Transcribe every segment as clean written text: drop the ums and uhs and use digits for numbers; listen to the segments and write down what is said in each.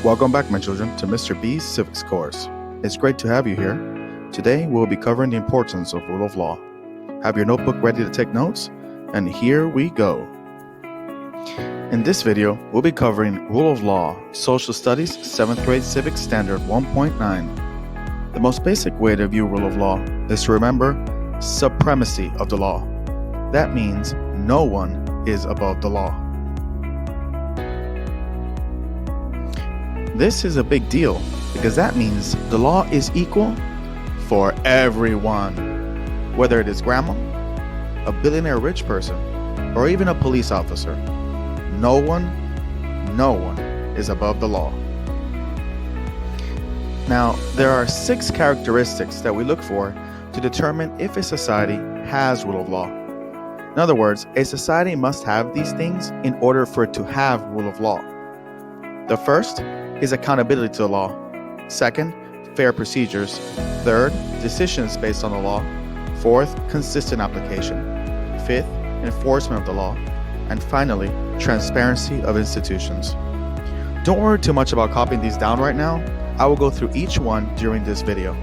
Welcome back, my children, to Mr. B's Civics course. It's great to have you here. Today, we'll be covering the importance of rule of law. Have your notebook ready to take notes? And here we go. In this video, we'll be covering Rule of Law, Social Studies, 7th Grade Civics Standard 1.9. The most basic way to view rule of law is to remember supremacy of the law. That means no one is above the law. This is a big deal because that means the law is equal for everyone, whether it is grandma, a billionaire rich person, or even a police officer. No one is above the law. Now, there are 6 characteristics that we look for to determine if a society has rule of law. In other words, a society must have these things in order for it to have rule of law. The first is accountability to the law. Second, fair procedures. Third, decisions based on the law. Fourth, consistent application. Fifth, enforcement of the law. And finally, transparency of institutions. Don't worry too much about copying these down right now. I will go through each one during this video.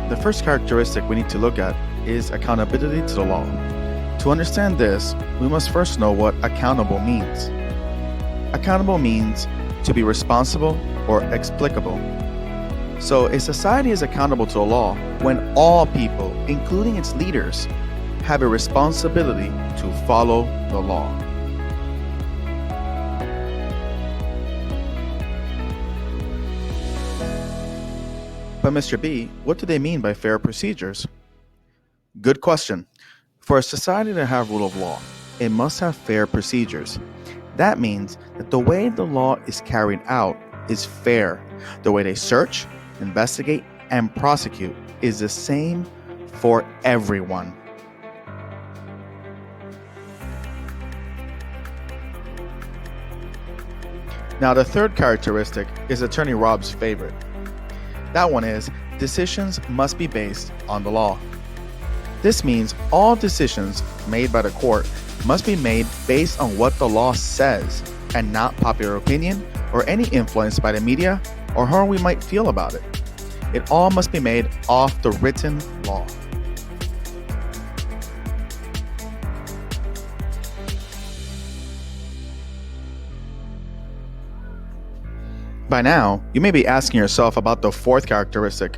The first characteristic we need to look at is accountability to the law. To understand this, we must first know what accountable means. Accountable means to be responsible or explicable. So a society is accountable to the law when all people, including its leaders, have a responsibility to follow the law. But Mr. B, what do they mean by fair procedures? Good question. For a society to have rule of law, it must have fair procedures. That means that the way the law is carried out is fair. The way they search, investigate, and prosecute is the same for everyone. Now, the third characteristic is Attorney Rob's favorite. That one is decisions must be based on the law. This means all decisions made by the court must be made based on what the law says and not popular opinion or any influence by the media or how we might feel about it. It all must be made off the written law. By now, you may be asking yourself about the fourth characteristic.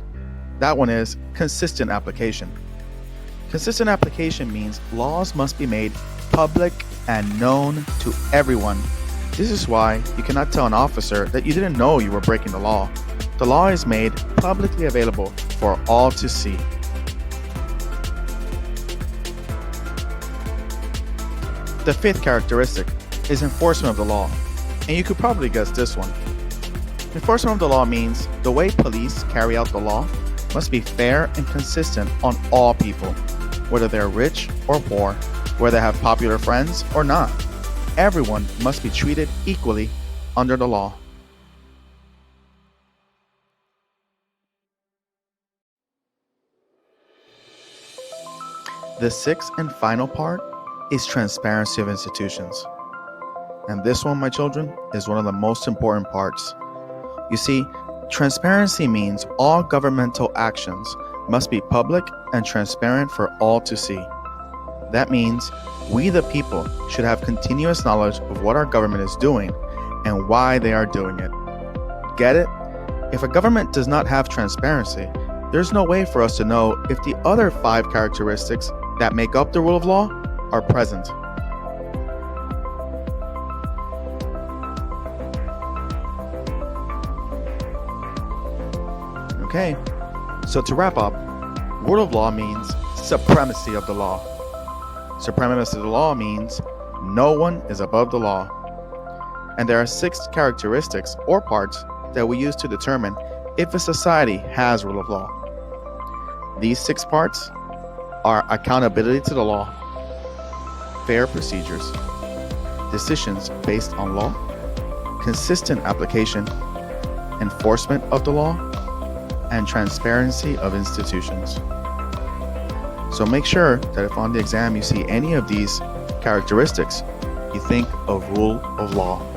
That one is consistent application. Consistent application means laws must be made public and known to everyone. This is why you cannot tell an officer that you didn't know you were breaking the law. The law is made publicly available for all to see. The fifth characteristic is enforcement of the law, and you could probably guess this one. Enforcement of the law means the way police carry out the law must be fair and consistent on all people, whether they're rich or poor, whether they have popular friends or not. Everyone must be treated equally under the law. The sixth and final part is transparency of institutions. And this one, my children, is one of the most important parts. You see, transparency means all governmental actions must be public and transparent for all to see. That means we, the people, should have continuous knowledge of what our government is doing and why they are doing it. Get it? If a government does not have transparency, there's no way for us to know if the other 5 characteristics that make up the rule of law are present. Okay, so to wrap up, rule of law means supremacy of the law. Supremacy of the law means no one is above the law. And there are 6 characteristics or parts that we use to determine if a society has rule of law. These 6 parts are accountability to the law, fair procedures, decisions based on law, consistent application, enforcement of the law, and transparency of institutions. So make sure that if on the exam you see any of these characteristics, you think of rule of law.